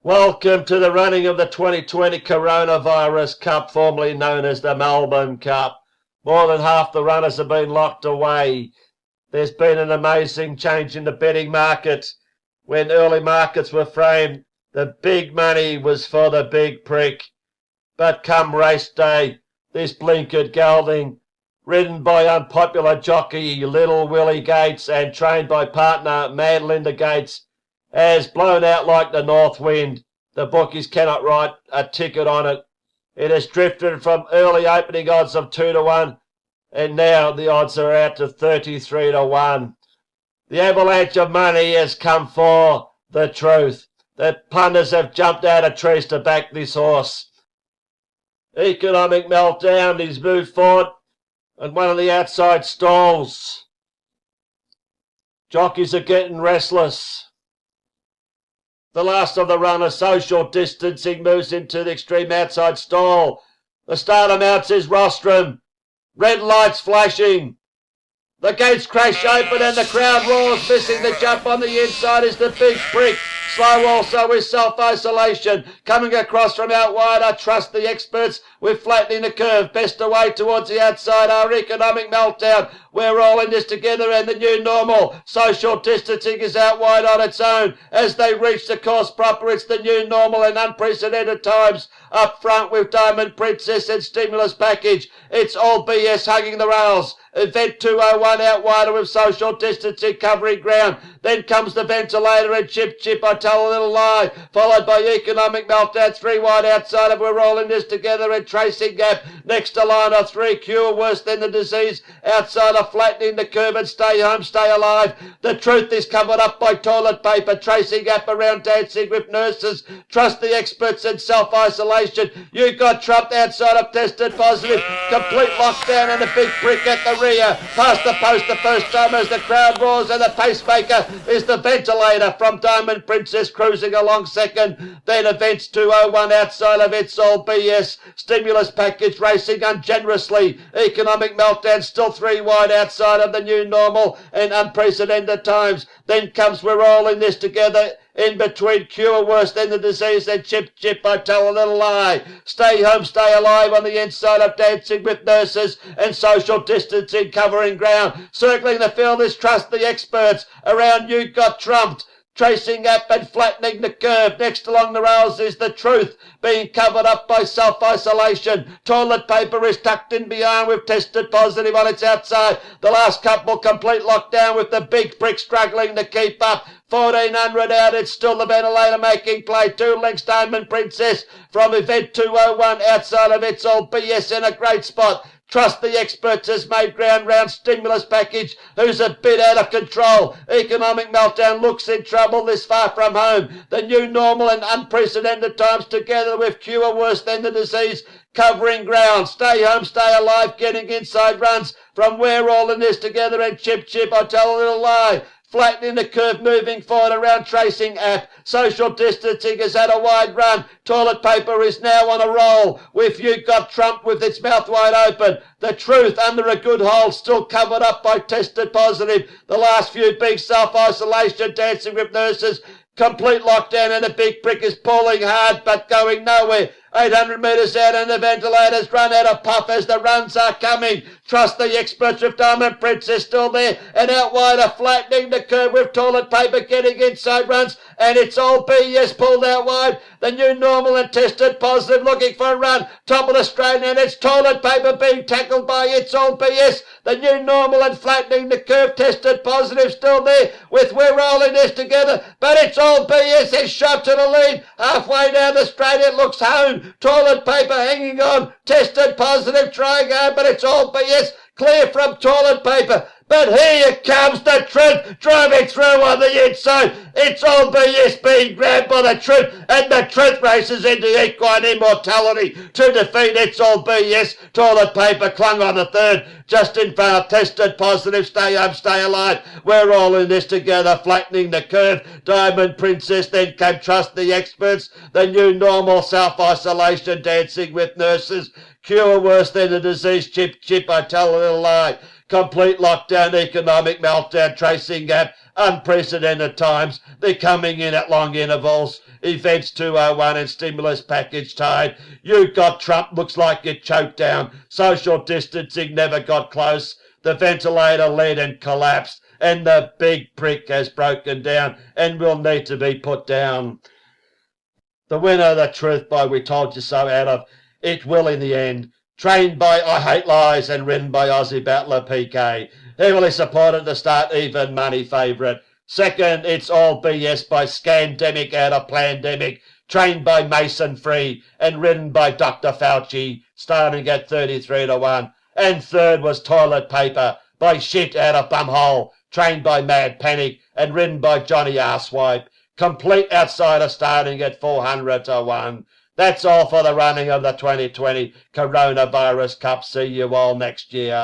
Welcome to the running of the 2020 Coronavirus Cup, formerly known as the Melbourne Cup. More than half the runners have been locked away. There's been an amazing change in the betting market. When early markets were framed, the big money was for the big prick. But come race day, this blinkered gelding, ridden by unpopular jockey Little Willie Gates and trained by partner Mad Linda Gates, has blown out like the north wind. The bookies cannot write a ticket on it. It has drifted from early opening odds of 2-1, and now the odds are out to 33-1. The avalanche of money has come for the truth. The punters have jumped out of trees to back this horse. Economic meltdown is moved forward, and one of the outside stalls. Jockeys are getting restless. The last of the runners, social distancing, moves into the extreme outside stall. The starter mounts his rostrum. Red lights flashing. The gates crash open and the crowd roars. Missing the jump on the inside is the big prick. Slow also with self-isolation. Coming across from out wide, I trust the experts with flattening the curve. Best away towards the outside, our economic meltdown. We're all in this together and the new normal. Social distancing is out wide on its own. As they reach the course proper, it's the new normal in unprecedented times. Up front with Diamond Princess and Stimulus Package. It's all BS hugging the rails. Event 201 out wider with social distancing covering ground. Then comes the ventilator and Chip Chip, I tell a little lie. Followed by economic meltdown, 3 wide outside of we're all in this together and Tracing Gap. Next to line of 3, cure worse than the disease. Outside of flattening the curve and stay home, stay alive. The truth is covered up by toilet paper. Tracing Gap around dancing with nurses. Trust the experts and self-isolation. You got Trump outside of tested positive. Complete lockdown and a big prick at the rear. Past the post the first time as the crowd roars and the pacemaker is the ventilator from Diamond Princess cruising along second. Then events 201 outside of It's All BS. Stimulus Package racing ungenerously. Economic meltdown still 3 wide outside of the new normal and unprecedented times. Then comes We're All in This Together. In between cure worse than the disease and Chip Chip, I tell a little lie. Stay home, stay alive on the inside of dancing with nurses and social distancing covering ground. Circling the field is trust the experts. Around you got trumped. Tracing Gap and flattening the curve. Next along the rails is the truth being covered up by self-isolation. Toilet paper is tucked in behind with tested positive on its outside. The last couple complete lockdown with the big brick struggling to keep up. 1400 out, it's still the ventilator making play. 2 lengths Diamond Princess from event 201 outside of It's All BS in a great spot. Trust the experts has made ground round Stimulus Package, who's a bit out of control. Economic meltdown looks in trouble this far from home. The new normal and unprecedented times together with cure worse than the disease covering ground. Stay home, stay alive, getting inside runs from We're All in This Together and Chip Chip, I tell a little lie. Flattening the curve, moving forward around Tracing App. Social distancing has had a wide run. Toilet paper is now on a roll. With you got Trump with its mouth wide open. The truth under a good hold, still covered up by tested positive. The last few big self-isolation, dancing with nurses. Complete lockdown and the big prick is pulling hard but going nowhere. 800 metres out and the ventilators run out of puff as the runs are coming. Trust the experts with Diamond Princess still there and out wider, flattening the curve with toilet paper getting inside runs and It's All BS pulled out wide. The new normal and tested positive looking for a run. Top of the straight and it's toilet paper being tackled by It's All BS. The new normal and flattening the curve, tested positive still there with We're All in This Together, but It's All BS is shot to the lead. Halfway down the straight it looks home. Toilet paper hanging on, tested positive, trying hard, but It's All BS, clear from toilet paper. But here comes the truth, driving through on the inside. It's All BS being grabbed by the truth, and the truth races into equine immortality to defeat It's All BS. Toilet paper clung on the third, just in front of tested positive. Stay home, stay alive. We're all in this together, flattening the curve. Diamond Princess, then came Trust the Experts. The new normal, self-isolation, dancing with nurses. Cure worse than the disease, Chip Chip, I tell a little lie. Complete lockdown, economic meltdown, tracing gap, unprecedented times. They're coming in at long intervals. Events 201 and stimulus package tied. You got Trump, looks like you choked down. Social distancing never got close. The ventilator led and collapsed. And the big brick has broken down and will need to be put down. The winner, the truth by We Told You So out of It Will in the End. Trained by I Hate Lies and written by Aussie battler Peekay. Heavily supported at the start, even money favourite. Second, It's All BS by Scandemic out of Plandemic. Trained by Mason Free and written by Dr. Fauci, starting at 33-1. And third was Toilet Paper by Shit out of Bumhole. Trained by Mad Panic and written by Johnny Arswipe. Complete outsider starting at 400-1. That's all for the running of the 2020 Coronavirus Cup. See you all next year.